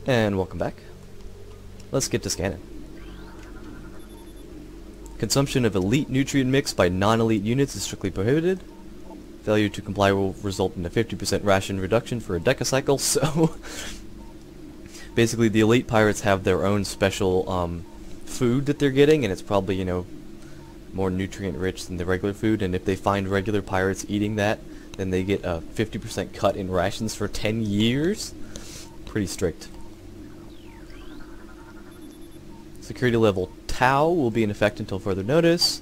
And welcome back. Let's get to scanning. Consumption of elite nutrient mix by non-elite units is strictly prohibited. Failure to comply will result in a 50% ration reduction for a decacycle, so basically the elite pirates have their own special food that they're getting, and it's probably, you know, more nutrient rich than the regular food, and if they find regular pirates eating that, then they get a 50% cut in rations for 10 years. Pretty strict. Security level Tau will be in effect until further notice.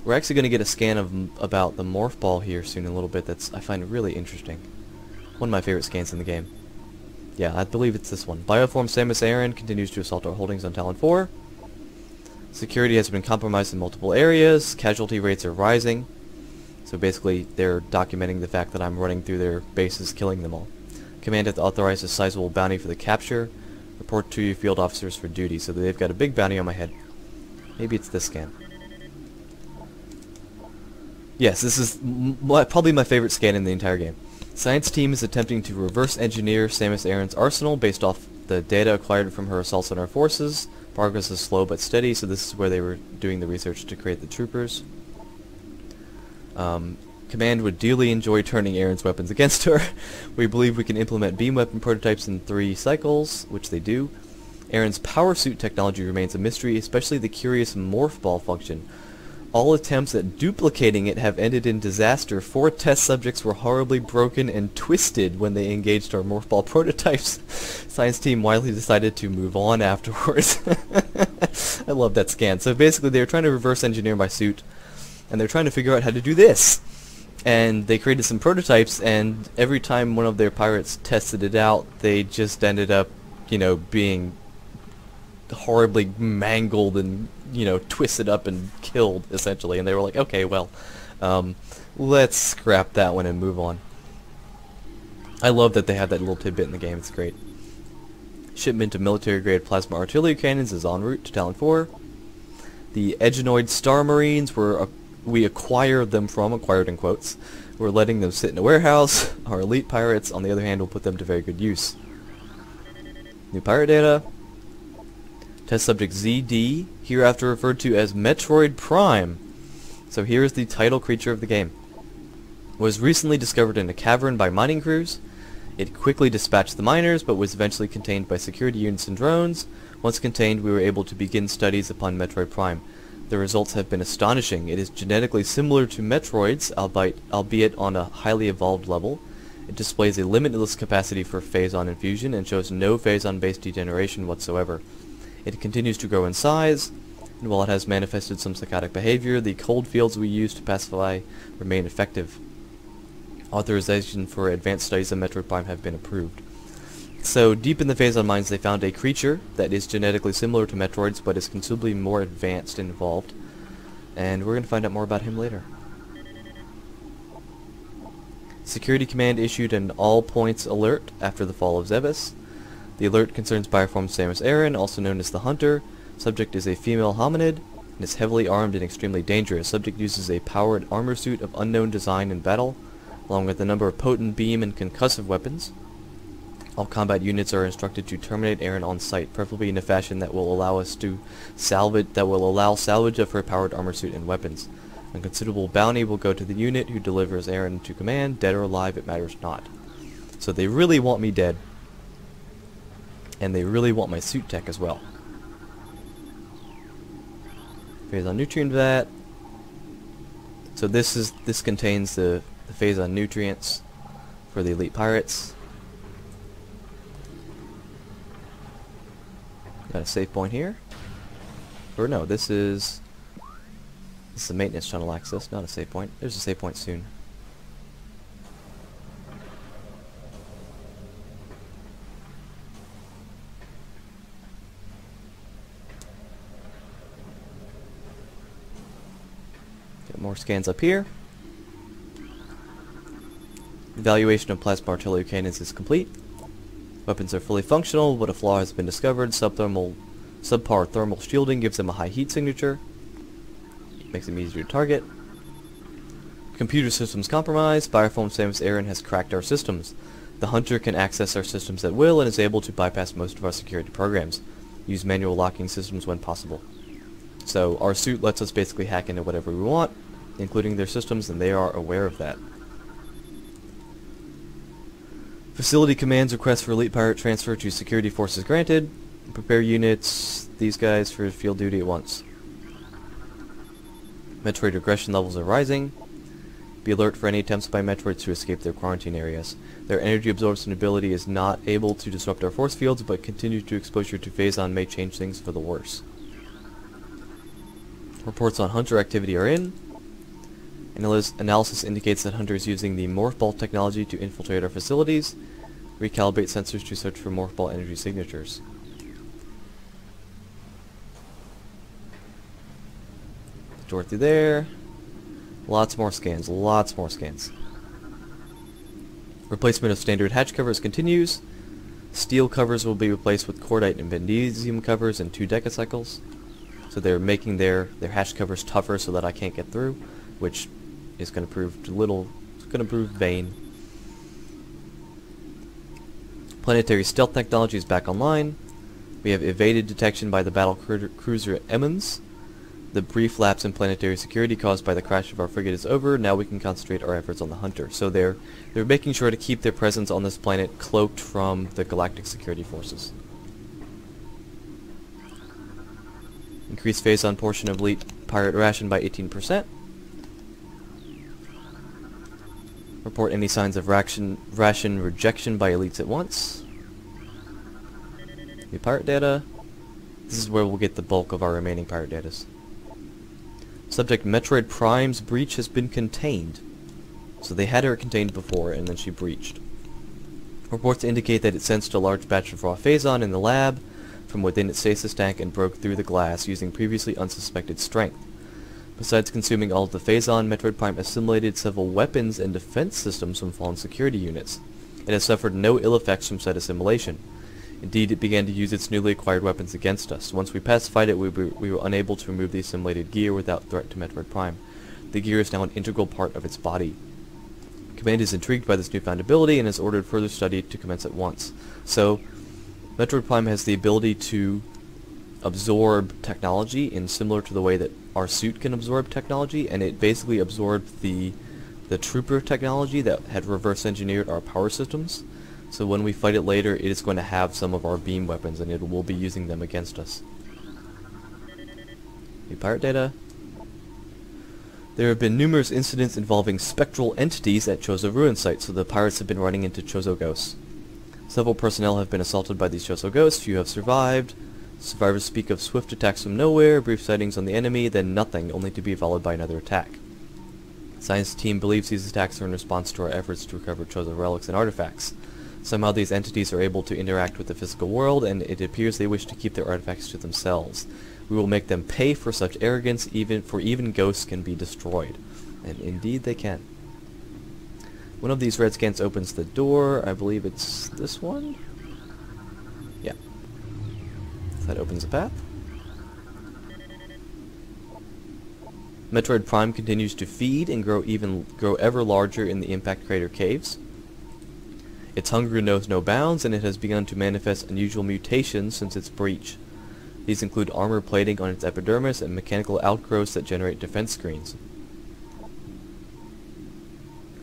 We're actually going to get a scan about the morph ball here soon, in a little bit. I find really interesting. One of my favorite scans in the game. Yeah, I believe it's this one. Bioform Samus Aran continues to assault our holdings on Talon 4. Security has been compromised in multiple areas. Casualty rates are rising. So basically, they're documenting the fact that I'm running through their bases, killing them all. Command has authorized a sizable bounty for the capture. Report to your field officers for duty. So they've got a big bounty on my head. Maybe it's this scan. Yes, this is probably my favorite scan in the entire game. Science team is attempting to reverse engineer Samus Aran's arsenal based off the data acquired from her assaults on our forces. Progress is slow but steady, so this is where they were doing the research to create the troopers. Command would dearly enjoy turning Aran's weapons against her. We believe we can implement beam weapon prototypes in 3 cycles, which they do. Aran's power suit technology remains a mystery, especially the curious morph ball function. All attempts at duplicating it have ended in disaster. 4 test subjects were horribly broken and twisted when they engaged our morph ball prototypes. Science team wisely decided to move on afterwards. I love that scan. So basically they were trying to reverse engineer my suit, and they're trying to figure out how to do this. And they created some prototypes, and every time one of their pirates tested it out, they just ended up, you know, being horribly mangled and, you know, twisted up and killed, essentially. And they were like, okay, well, let's scrap that one and move on. I love that they have that little tidbit in the game. It's great. Shipment of military-grade plasma artillery cannons is en route to Talon 4. The Egenoid Star Marines we acquired them from, acquired in quotes. We're letting them sit in a warehouse. Our elite pirates, on the other hand, will put them to very good use. New pirate data. Test subject ZD, hereafter referred to as Metroid Prime. So here is the title creature of the game. Was recently discovered in a cavern by mining crews. It quickly dispatched the miners, but was eventually contained by security units and drones. Once contained, we were able to begin studies upon Metroid Prime. The results have been astonishing. It is genetically similar to Metroids, albeit on a highly evolved level. It displays a limitless capacity for phazon infusion and shows no phazon-based degeneration whatsoever. It continues to grow in size, and while it has manifested some psychotic behavior, the cold fields we use to pacify remain effective. Authorization for advanced studies of Metroid Prime have been approved. So, deep in the phazon mines, they found a creature that is genetically similar to Metroids, but is considerably more advanced and evolved. And we're going to find out more about him later. Security Command issued an all-points alert after the fall of Zebes. The alert concerns Bioform Samus Aran, also known as the Hunter. Subject is a female hominid, and is heavily armed and extremely dangerous. Subject uses a powered armor suit of unknown design in battle, along with a number of potent beam and concussive weapons. All combat units are instructed to terminate Aran on sight, preferably in a fashion that will allow salvage of her powered armor suit and weapons. A considerable bounty will go to the unit who delivers Aran to command. Dead or alive, it matters not. So they really want me dead. And they really want my suit tech as well. Phazon nutrient vat. So this contains the phazon nutrients for the elite pirates. Got a save point here. Or no, this is a maintenance tunnel access, not a save point. There's a save point soon. Get more scans up here. Evaluation of plasma artillery cannons is complete. Weapons are fully functional, but a flaw has been discovered. Subpar thermal shielding gives them a high heat signature. Makes them easier to target. Computer systems compromised. Bioform Samus Aran has cracked our systems. The Hunter can access our systems at will and is able to bypass most of our security programs. Use manual locking systems when possible. So our suit lets us basically hack into whatever we want, including their systems, and they are aware of that. Facility commands request for elite pirate transfer to security forces granted. Prepare units, these guys, for field duty at once. Metroid aggression levels are rising. Be alert for any attempts by Metroids to escape their quarantine areas. Their energy absorption ability is not able to disrupt our force fields, but continued exposure to Phazon may change things for the worse. Reports on Hunter activity are in. Analysis indicates that Hunter is using the Morph Ball technology to infiltrate our facilities. Recalibrate sensors to search for Morph Ball energy signatures. Door through there. Lots more scans, lots more scans. Replacement of standard hatch covers continues. Steel covers will be replaced with cordite and magnesium covers in 2 decacycles. So they're making their hatch covers tougher so that I can't get through, which is going to prove vain. Planetary stealth technology is back online. We have evaded detection by the battle cruiser Emmons. The brief lapse in planetary security caused by the crash of our frigate is over. Now we can concentrate our efforts on the Hunter. So they're making sure to keep their presence on this planet cloaked from the galactic security forces. Increase Phazon portion of elite pirate ration by 18%. Report any signs of ration rejection by elites at once. New pirate data. This is where we'll get the bulk of our remaining pirate datas. Subject Metroid Prime's breach has been contained. So they had her contained before, and then she breached. Reports indicate that it sensed a large batch of raw Phazon in the lab from within its stasis tank and broke through the glass using previously unsuspected strength. Besides consuming all of the Phazon, Metroid Prime assimilated several weapons and defense systems from fallen security units. It has suffered no ill effects from said assimilation. Indeed, it began to use its newly acquired weapons against us. Once we pacified it, we were unable to remove the assimilated gear without threat to Metroid Prime. The gear is now an integral part of its body. Command is intrigued by this newfound ability and has ordered further study to commence at once. So, Metroid Prime has the ability to absorb technology in similar to the way that our suit can absorb technology, and it basically absorbed the trooper technology that had reverse engineered our power systems. So when we fight it later, it is going to have some of our beam weapons, and it will be using them against us. New pirate data. There have been numerous incidents involving spectral entities at Chozo ruin site, so the pirates have been running into Chozo ghosts. Several personnel have been assaulted by these Chozo ghosts. Few have survived. Survivors speak of swift attacks from nowhere, brief sightings on the enemy, then nothing, only to be followed by another attack. Science team believes these attacks are in response to our efforts to recover Chozo relics and artifacts. Somehow these entities are able to interact with the physical world, and it appears they wish to keep their artifacts to themselves. We will make them pay for such arrogance, even ghosts can be destroyed. And indeed they can. One of these red scans opens the door. I believe it's this one? Yeah. That opens a path. Metroid Prime continues to feed and grow ever larger in the impact crater caves. Its hunger knows no bounds, and it has begun to manifest unusual mutations since its breach. These include armor plating on its epidermis and mechanical outgrowths that generate defense screens.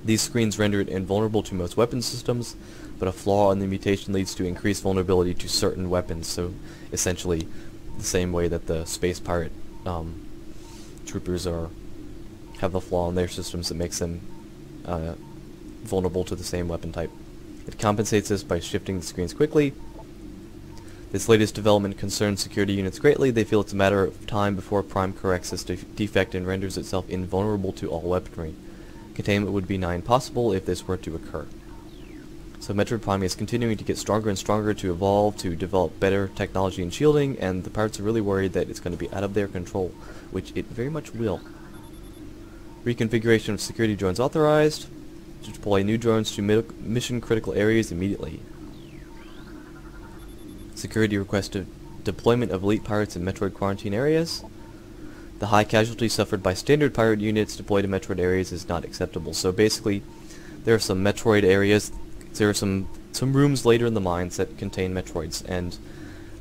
These screens render it invulnerable to most weapon systems, but a flaw in the mutation leads to increased vulnerability to certain weapons, so essentially the same way that the space pirate troopers have a flaw in their systems that makes them vulnerable to the same weapon type. It compensates this by shifting the screens quickly. This latest development concerns security units greatly. They feel it's a matter of time before Prime corrects this defect and renders itself invulnerable to all weaponry. Containment would be nigh impossible if this were to occur. So Metroid Prime is continuing to get stronger and stronger to evolve, to develop better technology and shielding, and the pirates are really worried that it's going to be out of their control, which it very much will. Reconfiguration of security drones authorized. To deploy new drones to mission critical areas immediately. Security requested deployment of elite pirates in Metroid quarantine areas. The high casualty suffered by standard pirate units deployed in Metroid areas is not acceptable. So basically, there are some Metroid areas There are some rooms later in the mines that contain Metroids, and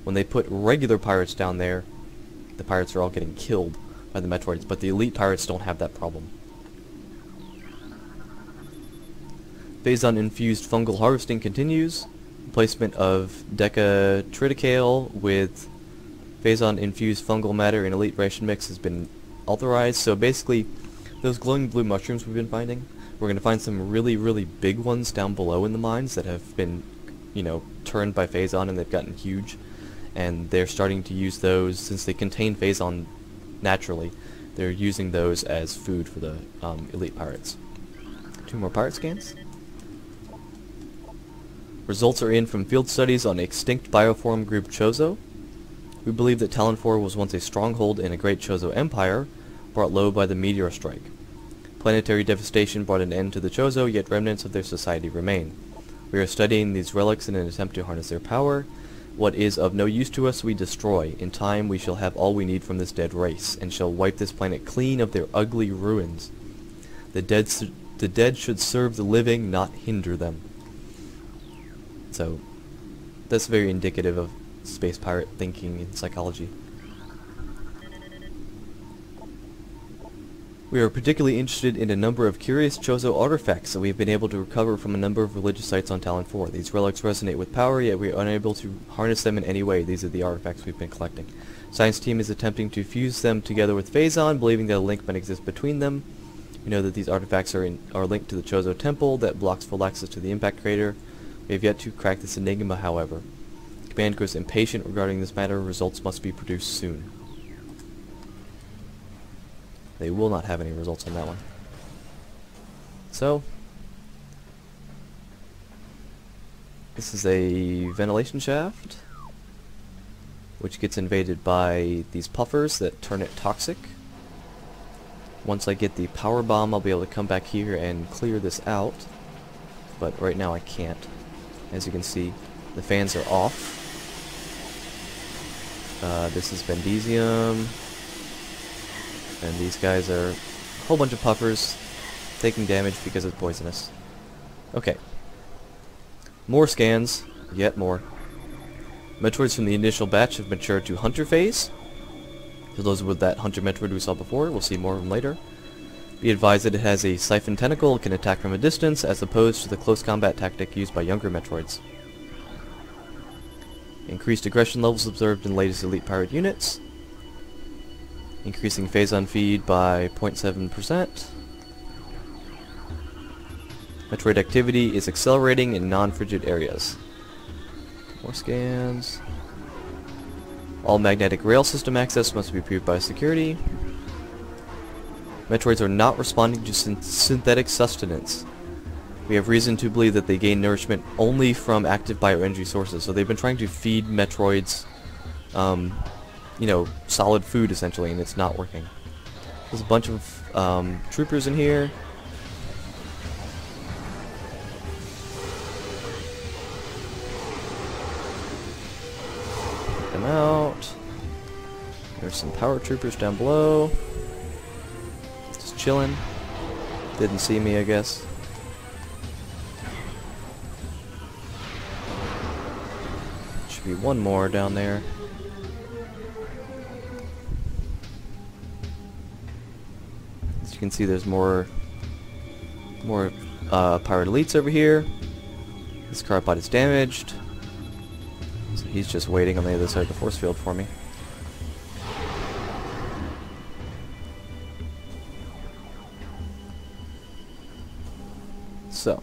when they put regular pirates down there, the pirates are all getting killed by the Metroids, but the elite pirates don't have that problem. Phazon-infused fungal harvesting continues. Placement of Decatriticale with Phazon-infused fungal matter in elite ration mix has been authorized. So basically, those glowing blue mushrooms we've been finding, we're going to find some really, really big ones down below in the mines that have been, you know, turned by Phazon and they've gotten huge. And they're starting to use those, since they contain Phazon naturally, they're using those as food for the elite pirates. 2 more pirate scans. Results are in from field studies on extinct bioform group Chozo. We believe that Talon 4 was once a stronghold in a great Chozo empire, brought low by the meteor strike. Planetary devastation brought an end to the Chozo, yet remnants of their society remain. We are studying these relics in an attempt to harness their power. What is of no use to us we destroy. In time we shall have all we need from this dead race, and shall wipe this planet clean of their ugly ruins. The dead should serve the living, not hinder them. So, that's very indicative of space pirate thinking and psychology. We are particularly interested in a number of curious Chozo artifacts that we have been able to recover from a number of religious sites on Talon 4. These relics resonate with power, yet we are unable to harness them in any way. These are the artifacts we've been collecting. Science team is attempting to fuse them together with Phazon, believing that a link might exist between them. We know that these artifacts are linked to the Chozo temple that blocks full access to the impact crater. We have yet to crack this enigma, however. Command grows impatient regarding this matter. Results must be produced soon. They will not have any results on that one. So, this is a ventilation shaft, which gets invaded by these puffers that turn it toxic. Once I get the power bomb, I'll be able to come back here and clear this out, but right now I can't. As you can see, the fans are off. This is Bendesium. And these guys are a whole bunch of puffers taking damage because it's poisonous. Okay. More scans. Yet more. Metroids from the initial batch have matured to Hunter phase. For those with that Hunter Metroid we saw before, we'll see more of them later. Be advised that it has a siphon tentacle, it can attack from a distance, as opposed to the close combat tactic used by younger Metroids. Increased aggression levels observed in latest elite pirate units. Increasing Phazon feed by 0.7%. Metroid activity is accelerating in non-frigid areas. More scans. All magnetic rail system access must be approved by security. Metroids are not responding to synthetic sustenance. We have reason to believe that they gain nourishment only from active bioenergy sources. So they've been trying to feed Metroids, you know, solid food essentially, and it's not working. There's a bunch of troopers in here. Get them out. There's some power troopers down below. Just chilling. Didn't see me, I guess. Should be one more down there. As you can see, there's more pirate elites over here. This carbot is damaged. So he's just waiting on the other side of the force field for me. So.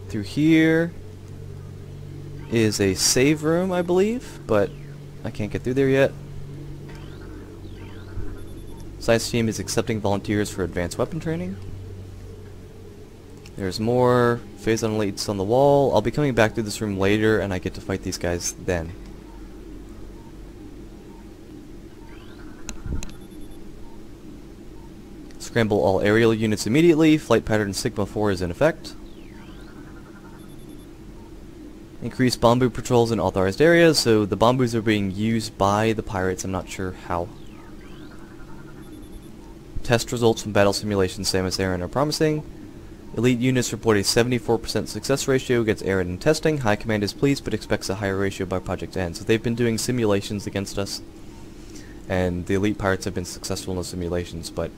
Through here is a save room, I believe, but I can't get through there yet. Science team is accepting volunteers for advanced weapon training. There's more Phazon elites on the wall. I'll be coming back through this room later, and I get to fight these guys then. Scramble all aerial units immediately. Flight pattern Sigma 4 is in effect. Increased bombu patrols in authorized areas, so the bombus are being used by the pirates, I'm not sure how. Test results from battle simulations, Samus Aran are promising. Elite units report a 74% success ratio against Aran in testing. High Command is pleased but expects a higher ratio by Project End. So they've been doing simulations against us, and the elite pirates have been successful in those simulations, but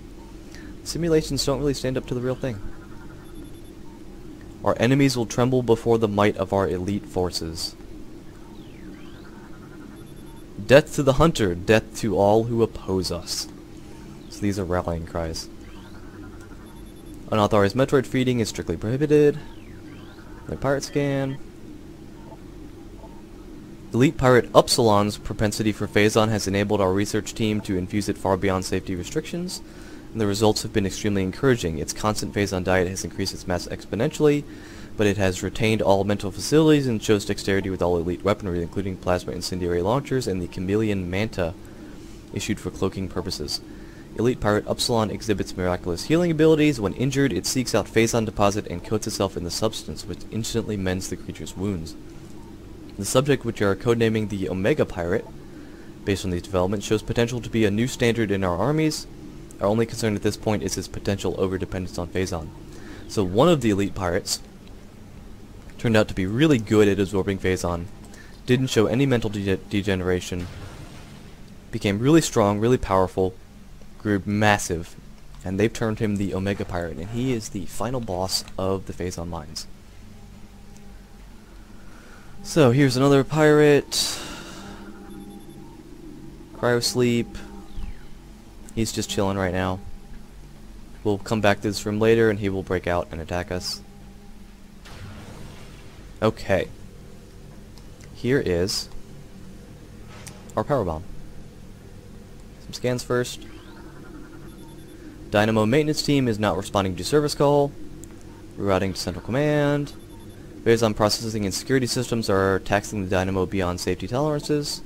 simulations don't really stand up to the real thing. Our enemies will tremble before the might of our elite forces. Death to the hunter, death to all who oppose us. So these are rallying cries. Unauthorized Metroid feeding is strictly prohibited. The pirate scan. Elite pirate Upsilon's propensity for Phazon has enabled our research team to infuse it far beyond safety restrictions, and the results have been extremely encouraging. Its constant Phazon diet has increased its mass exponentially, but it has retained all mental facilities and shows dexterity with all elite weaponry, including plasma incendiary launchers and the chameleon manta issued for cloaking purposes. Elite pirate Upsilon exhibits miraculous healing abilities. When injured, it seeks out Phazon deposit and coats itself in the substance, which instantly mends the creature's wounds. The subject, which are codenaming the Omega Pirate, based on these developments, shows potential to be a new standard in our armies. Our only concern at this point is its potential overdependence on Phazon. So one of the elite pirates turned out to be really good at absorbing Phazon, didn't show any mental degeneration, became really strong, really powerful, grew massive, and they've termed him the Omega Pirate, and he is the final boss of the Phazon mines. So here's another pirate. Cryosleep. He's just chilling right now. We'll come back to this room later and he will break out and attack us. Okay. Here is our power bomb. Some scans first. Dynamo maintenance team is not responding to service call. Rerouting to central command. Phazon processing and security systems are taxing the Dynamo beyond safety tolerances.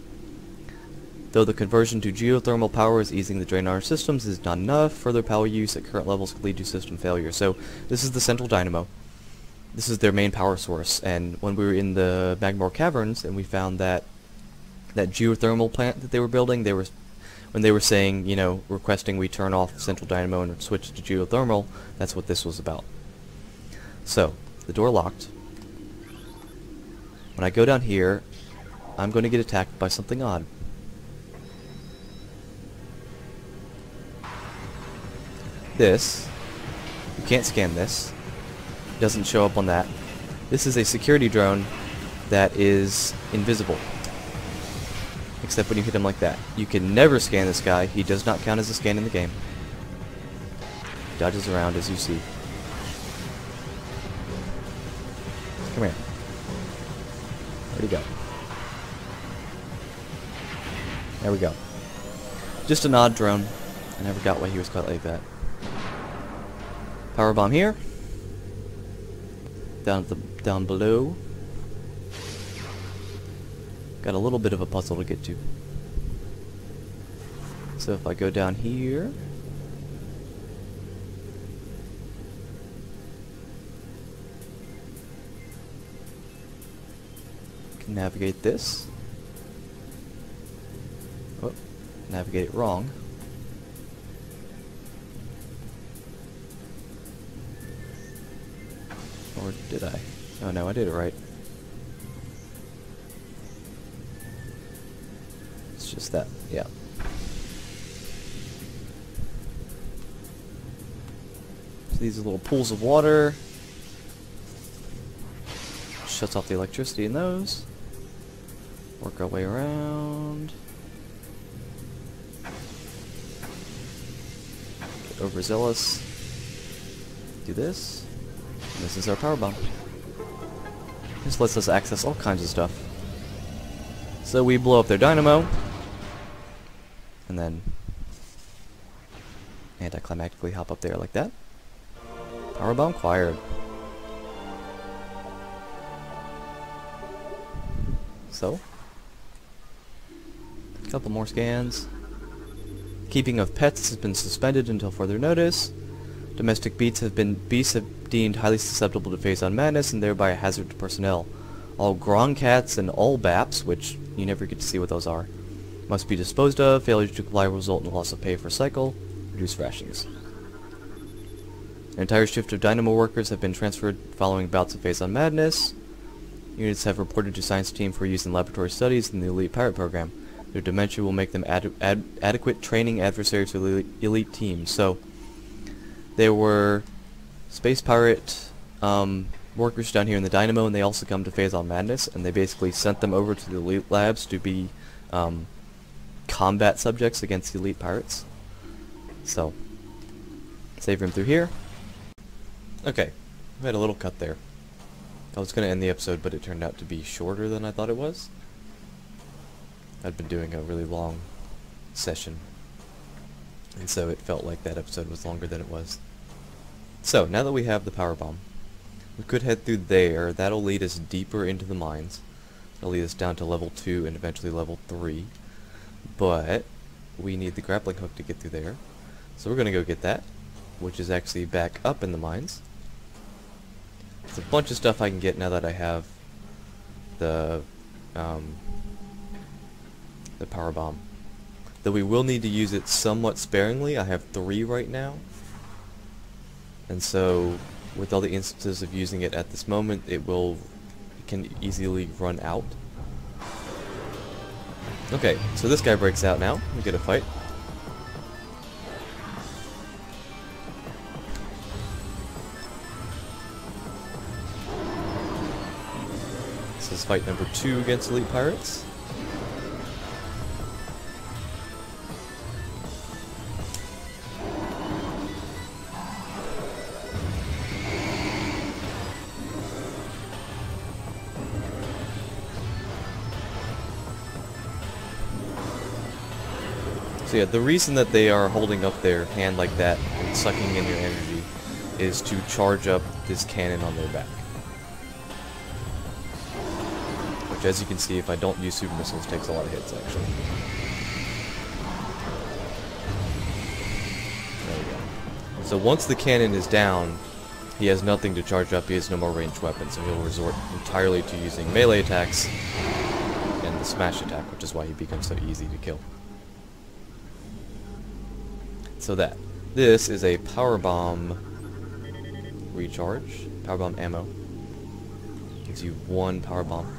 Though the conversion to geothermal power is easing the drain on our systems, is not enough. Further power use at current levels could lead to system failure. So this is the central Dynamo. This is their main power source. And when we were in the Magmore Caverns and we found that geothermal plant that they were building, when they were saying, you know, requesting we turn off central Dynamo and switch to geothermal, that's what this was about. So the door locked. When I go down here, I'm going to get attacked by something odd. This, you can't scan this, it doesn't show up on that. This is a security drone that is invisible, except when you hit him like that. You can never scan this guy, he does not count as a scan in the game. He dodges around as you see. Come here. Where'd he go? There we go. Just an odd drone. I never got why he was caught like that. Power bomb here. Down below. Got a little bit of a puzzle to get to. So if I go down here, I can navigate this. Oh, navigate it wrong. Or did I? Oh no, I did it right. It's just that, yeah. So these are little pools of water. Shuts off the electricity in those. Work our way around. Get overzealous. Do this. And this is our power bomb. This lets us access all kinds of stuff. So we blow up their dynamo, and then anticlimactically hop up there like that. Power bomb acquired. So, a couple more scans. Keeping of pets has been suspended until further notice. Domestic beasts have deemed highly susceptible to Phazon madness and thereby a hazard to personnel. All Gronkats and all Baps, which you never get to see what those are, must be disposed of. Failure to comply will result in loss of pay for cycle. Reduce rations. An entire shift of Dynamo workers have been transferred following bouts of Phase on Madness. Units have reported to science team for use in laboratory studies in the Elite Pirate program. Their dementia will make them adequate training adversaries for the elite teams. So, there were Space Pirate workers down here in the Dynamo, and they also come to Phase on Madness, and they basically sent them over to the Elite Labs to be combat subjects against the Elite Pirates. So, save room through here. Okay, we had a little cut there. I was going to end the episode, but it turned out to be shorter than I thought it was. I'd been doing a really long session, and so it felt like that episode was longer than it was. So, now that we have the power bomb, we could head through there. That'll lead us deeper into the mines. It'll lead us down to level 2 and eventually level 3. But we need the grappling hook to get through there. So we're going to go get that, which is actually back up in the mines. There's a bunch of stuff I can get now that I have the power bomb. Though we will need to use it somewhat sparingly. I have 3 right now. And so, with all the instances of using it at this moment, it can easily run out. Okay, so this guy breaks out now. We get a fight. This is fight number 2 against Elite Pirates. So yeah, the reason that they are holding up their hand like that and sucking in your energy is to charge up this cannon on their back. Which, as you can see, if I don't use super missiles, takes a lot of hits, actually. There we go. So once the cannon is down, he has nothing to charge up, he has no more ranged weapons, so he'll resort entirely to using melee attacks and the smash attack, which is why he becomes so easy to kill. So this is a power bomb recharge, power bomb ammo. Gives you 1 power bomb.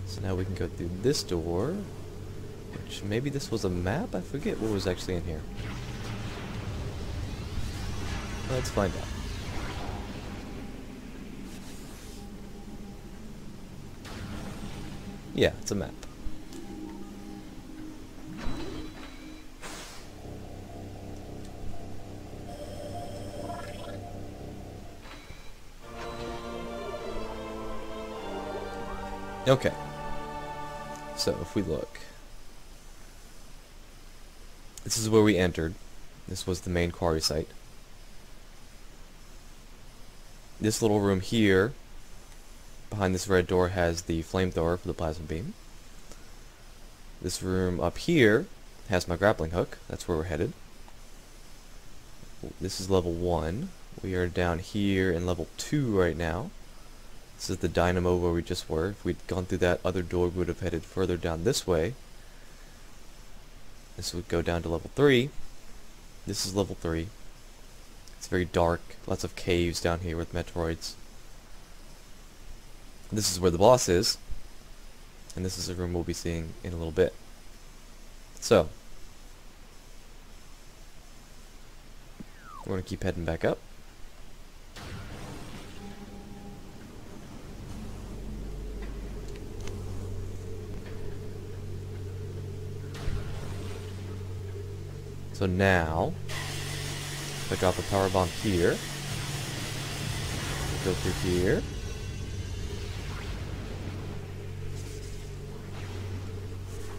So now we can go through this door, which maybe this was a map? I forget what was actually in here. Let's find out. Yeah, it's a map. Okay. So, if we look. This is where we entered. This was the main quarry site. This little room here behind this red door has the flamethrower for the plasma beam. This room up here has my grappling hook. That's where we're headed. This is level 1. We are down here in level 2 right now. This is the dynamo where we just were. If we'd gone through that other door, we would have headed further down this way. This would go down to level 3. This is level 3. It's very dark. Lots of caves down here with Metroids. This is where the boss is, and this is a room we'll be seeing in a little bit. So, we're going to keep heading back up. So now, if I drop a power bomb here, go through here.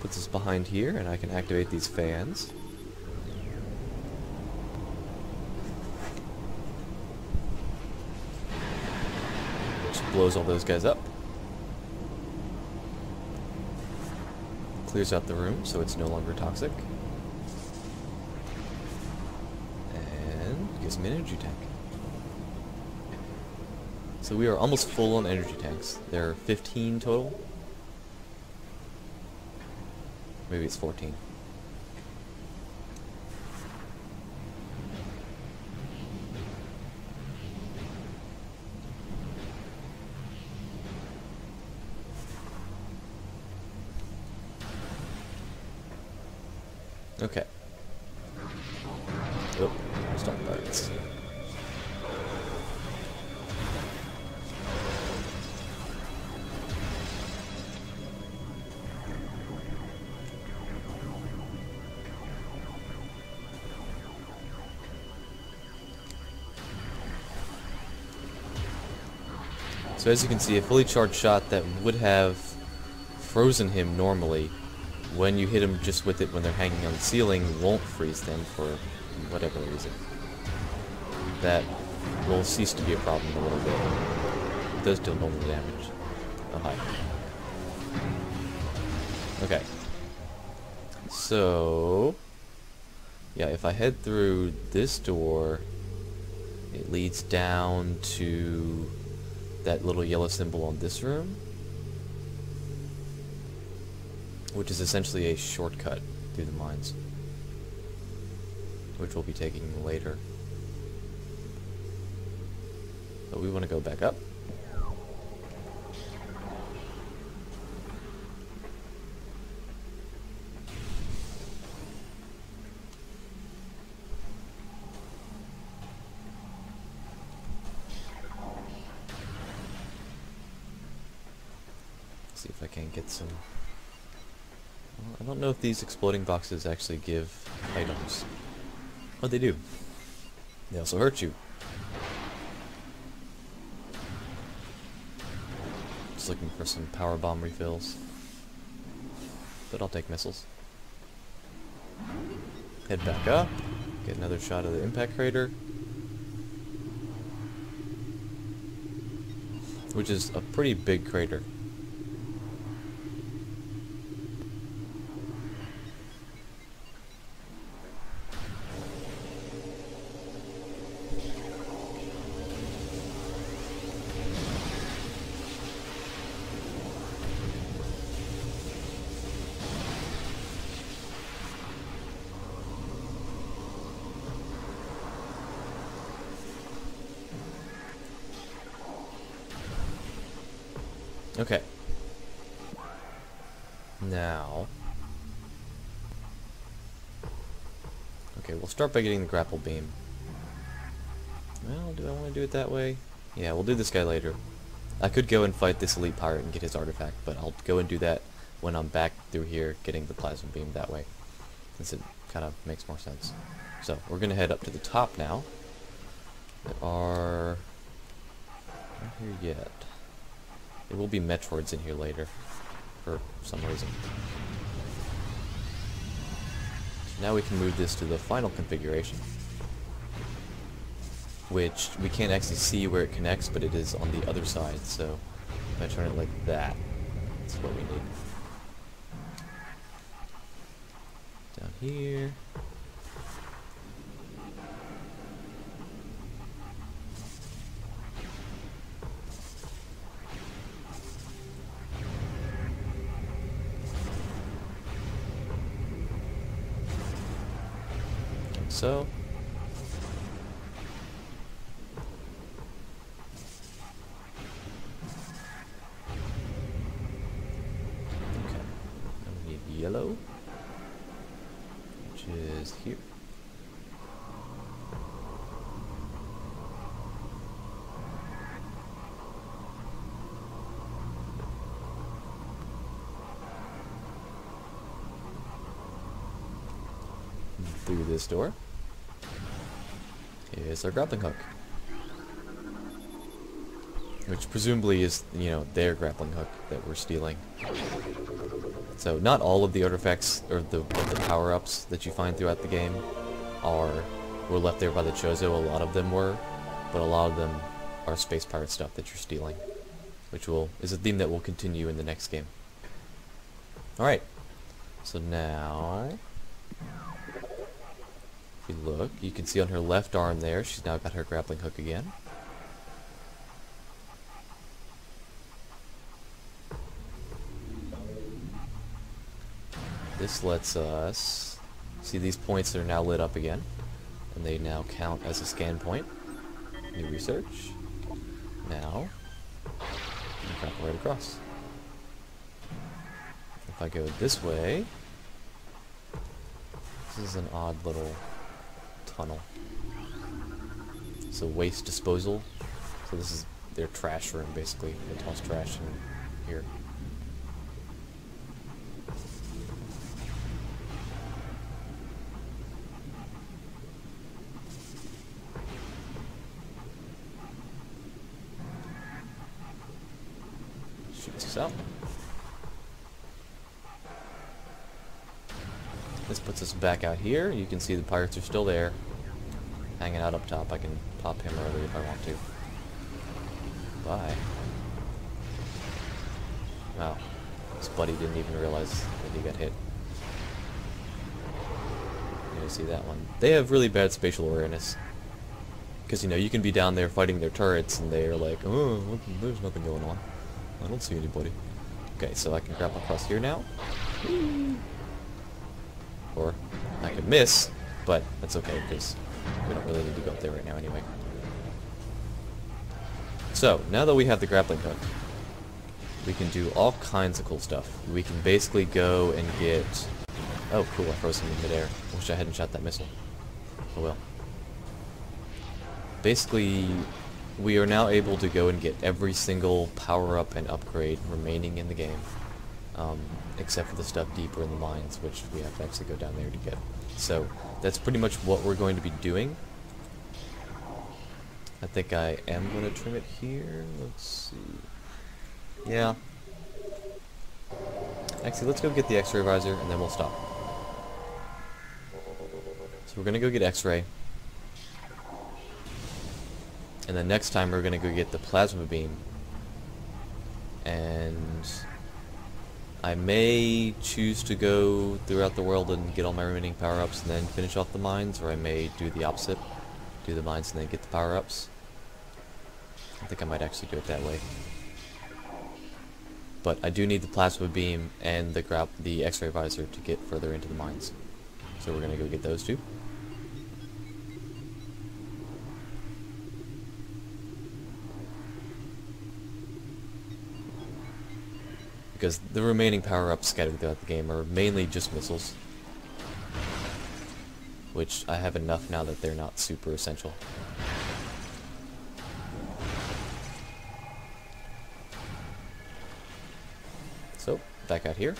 Puts us behind here, and I can activate these fans. Which blows all those guys up. Clears out the room, so it's no longer toxic. gives me an energy tank. So we are almost full on energy tanks. There are 15 total. Maybe it's 14. Okay. Oh, stop birds. So as you can see, a fully charged shot that would have frozen him normally, when you hit him just with it when they're hanging on the ceiling, won't freeze them for whatever reason. That will cease to be a problem in a little bit. It does deal normal damage. Oh, hi. Okay. So, yeah, if I head through this door, it leads down to that little yellow symbol on this room, which is essentially a shortcut through the mines, which we'll be taking later. But we want to go back up. See if I can get some... Well, I don't know if these exploding boxes actually give items. Oh, they do. They also hurt you. Just looking for some power bomb refills. But I'll take missiles. Head back up. Get another shot of the impact crater. Which is a pretty big crater. Okay. Now... Okay, we'll start by getting the grapple beam. Well, do I want to do it that way? Yeah, we'll do this guy later. I could go and fight this elite pirate and get his artifact, but I'll go and do that when I'm back through here getting the plasma beam that way, since it kind of makes more sense. So, we're going to head up to the top now. There are... not here yet. There will be Metroids in here later, for some reason. So now we can move this to the final configuration, which we can't actually see where it connects, but it is on the other side, so if I turn it like that, that's what we need. Down here. So, okay, now we need yellow, which is here. Through this door is our grappling hook, which presumably is, you know, their grappling hook that we're stealing. So not all of the artifacts or the power-ups that you find throughout the game were left there by the Chozo. A lot of them were, but a lot of them are space pirate stuff that you're stealing, which is a theme that will continue in the next game. All right, so now If you look, you can see on her left arm there, she's now got her grappling hook again. This lets us see these points that are now lit up again, and they now count as a scan point. New research. Now, you grapple right across. If I go this way, this is an odd little tunnel. So waste disposal. So this is their trash room, basically. They toss trash in here. Shoots us out. This puts us back out here. You can see the pirates are still there, hanging out up top. I can pop him early if I want to. Bye. Wow. This buddy didn't even realize that he got hit. You see that one. They have really bad spatial awareness. Because, you know, you can be down there fighting their turrets and they're like, oh, there's nothing going on. I don't see anybody. Okay, so I can grapple across here now. Or I could miss, but that's okay because we don't really need to go up there right now anyway. So, now that we have the grappling hook, we can do all kinds of cool stuff. We can basically go and get... Oh, cool, I froze him in midair. Wish I hadn't shot that missile. Oh well. Basically, we are now able to go and get every single power-up and upgrade remaining in the game. Except for the stuff deeper in the mines, which we have to actually go down there to get. So, that's pretty much what we're going to be doing. I think I am going to trim it here. Let's see. Yeah. Actually, let's go get the X-ray visor, and then we'll stop. So we're going to go get X-ray. And then next time we're going to go get the plasma beam. And I may choose to go throughout the world and get all my remaining power-ups and then finish off the mines, or I may do the opposite. Do the mines and then get the power-ups. I think I might actually do it that way. But I do need the plasma beam and the X-ray visor to get further into the mines. So we're going to go get those two. Because the remaining power-ups scattered throughout the game are mainly just missiles. Which I have enough now that they're not super essential. So, back out here.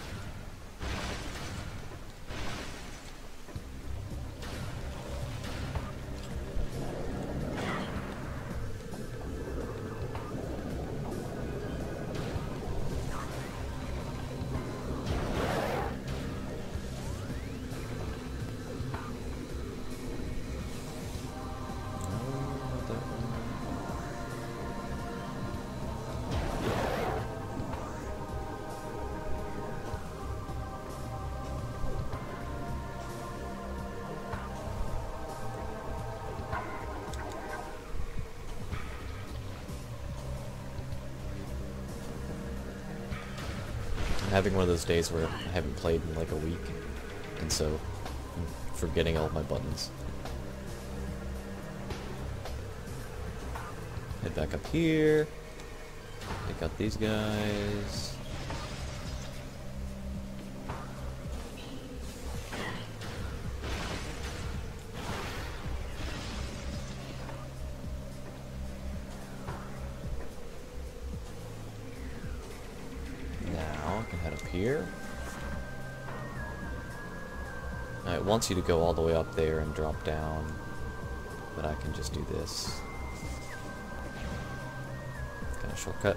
I'm having one of those days where I haven't played in like a week, and so I'm forgetting all my buttons. Head back up here, take out these guys. Here. Now it wants you to go all the way up there and drop down, but I can just do this. Kind of shortcut.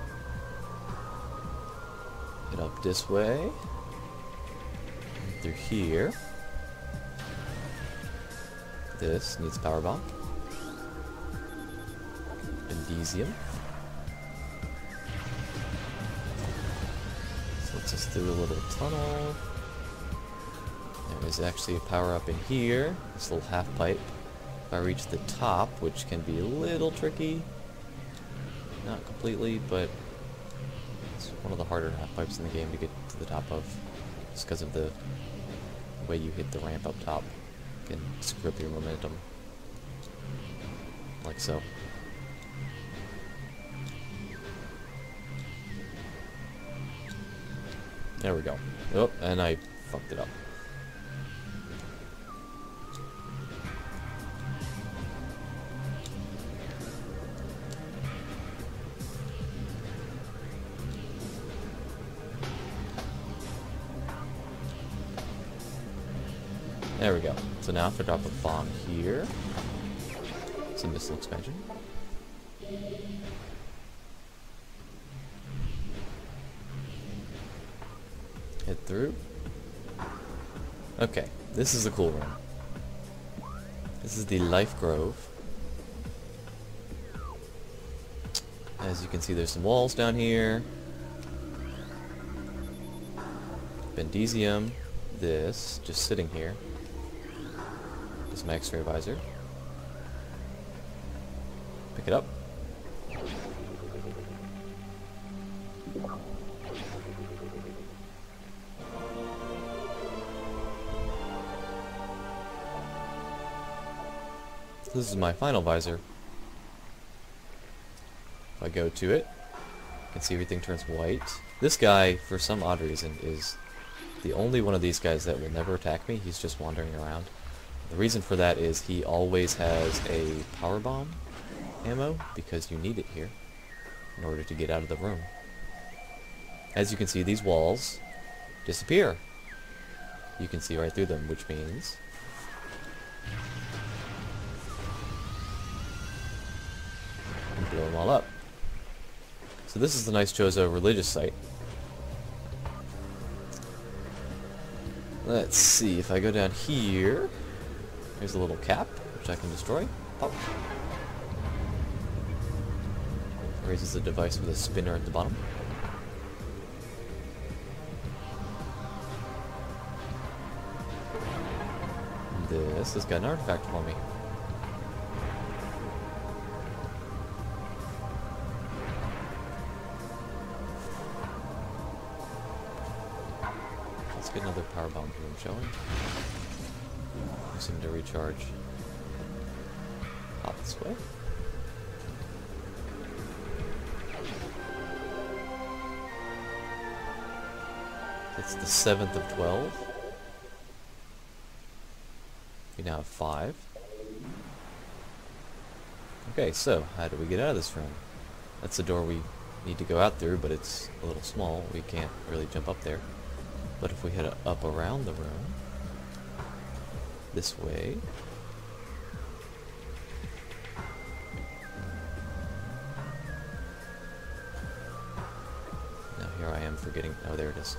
Head up this way. Through here. This needs power bomb. Indesium. Let's just through a little tunnel. There is actually a power-up in here, this little half pipe. If I reach the top, which can be a little tricky, not completely, but it's one of the harder half pipes in the game to get to the top of, just because of the way you hit the ramp up top. Can screw up your momentum, like so. There we go. Oh, and I fucked it up. There we go. So now if I drop a bomb here, it's a missile expansion. Hit through. Okay, this is the cool room. This is the Life Grove. As you can see, there's some walls down here. Bendezium. This, just sitting here. This is my X-ray visor. Pick it up. This is my final visor. If I go to it, you can see everything turns white. This guy, for some odd reason, is the only one of these guys that will never attack me. He's just wandering around. The reason for that is he always has a power bomb ammo, because you need it here in order to get out of the room. As you can see, these walls disappear. You can see right through them, which means blow them all up. So this is the nice Chozo religious site. Let's see, if I go down here, there's a little cap, which I can destroy. Pop. Raises the device with a spinner at the bottom. This has got an artifact for me. Let's get another power bomb here, shall we? Using to recharge. Hop this way. It's the 7th of 12. We now have 5. Okay, so how do we get out of this room? That's the door we need to go out through, but it's a little small. We can't really jump up there. But if we head up around the room, this way, now here I am forgetting. Oh, there it is.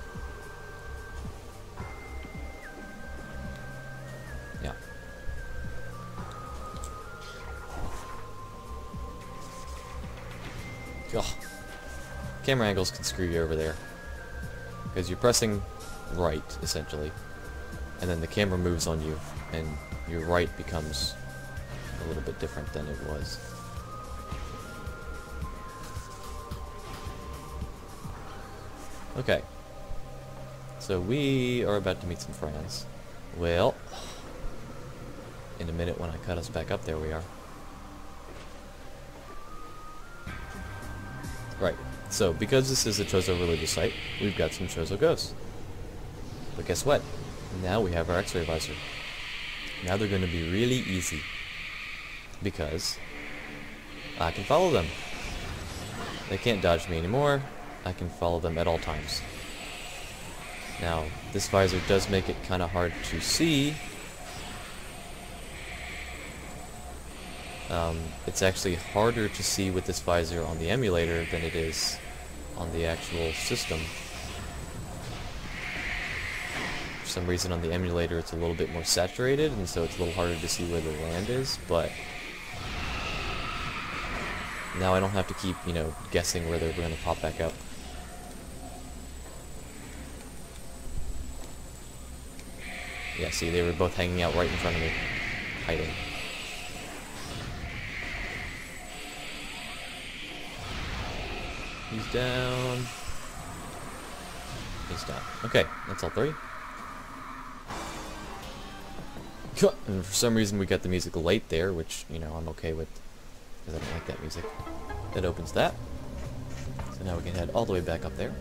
Yeah. Oh. Camera angles can screw you over there, because you're pressing right, essentially, and then the camera moves on you, and your right becomes a little bit different than it was. Okay. So we are about to meet some friends. Well, in a minute when I cut us back up, there we are. Right. So, because this is a Chozo religious site, we've got some Chozo ghosts. But guess what? Now we have our X-ray visor. Now they're going to be really easy, because I can follow them. They can't dodge me anymore. I can follow them at all times. Now, this visor does make it kind of hard to see. It's actually harder to see with this visor on the emulator than it is on the actual system. For some reason on the emulator it's a little bit more saturated, and so it's a little harder to see where the land is, but now I don't have to keep, you know, guessing where they're going to pop back up. Yeah, see, they were both hanging out right in front of me. Hiding. He's down. He's down. Okay, that's all three. And for some reason we got the music late there, which, you know, I'm okay with, because I don't like that music. That opens that. So now we can head all the way back up there.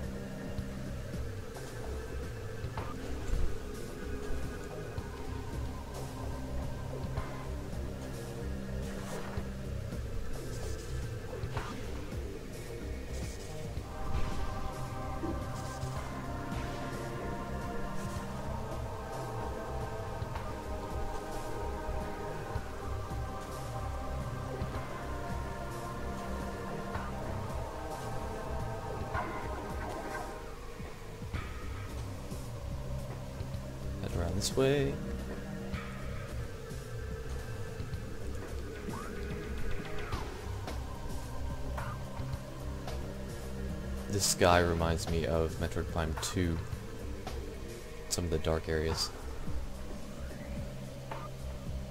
Around this way. This sky reminds me of Metroid Prime 2. Some of the dark areas.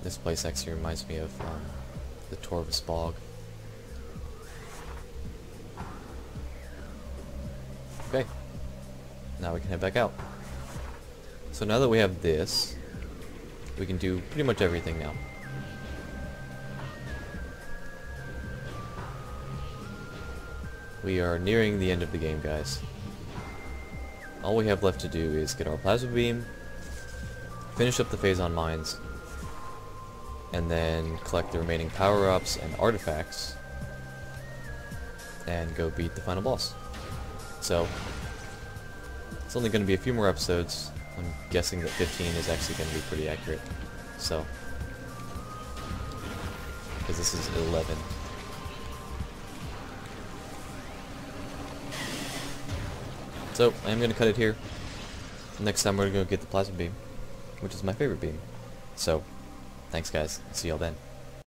This place actually reminds me of the Torvus Bog. Okay. Now we can head back out. So now that we have this, we can do pretty much everything now. We are nearing the end of the game, guys. All we have left to do is get our plasma beam, finish up the Phazon mines, and then collect the remaining power-ups and artifacts, and go beat the final boss. So, it's only going to be a few more episodes. I'm guessing that 15 is actually going to be pretty accurate. So, because this is 11. So, I am going to cut it here. Next time we're going to go get the plasma beam, which is my favorite beam. So, thanks guys. See y'all then.